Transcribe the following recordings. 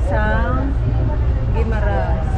sa Guimaras.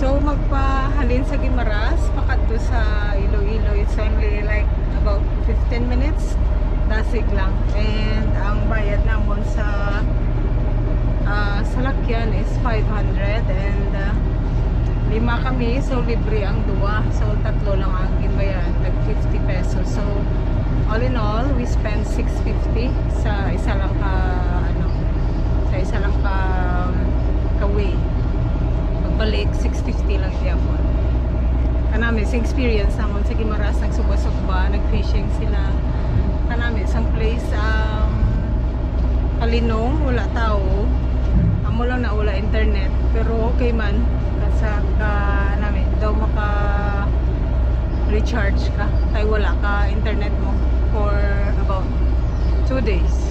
So magpahalin sa Guimaras, pakadto sa Iloilo, it's only like about 15 minutes, dasig lang. And ang bayad namon sa salakyan is 500 and 5 kami, so libre ang duwa. So tatlo lang ang ginbayaran, like 50 pesos. So all in all, we spend 650 sa isa lang ka way. Balik 650 lang siya po. Kanami sa experience namon sa Guimaras, nagsugba-sugba, nag-fishing sila. Kanami isang place kalinong, wala tao. Amo lang na wala internet, pero okay man kasi namin daw maka recharge ka kay wala ka internet mo for about 2 days.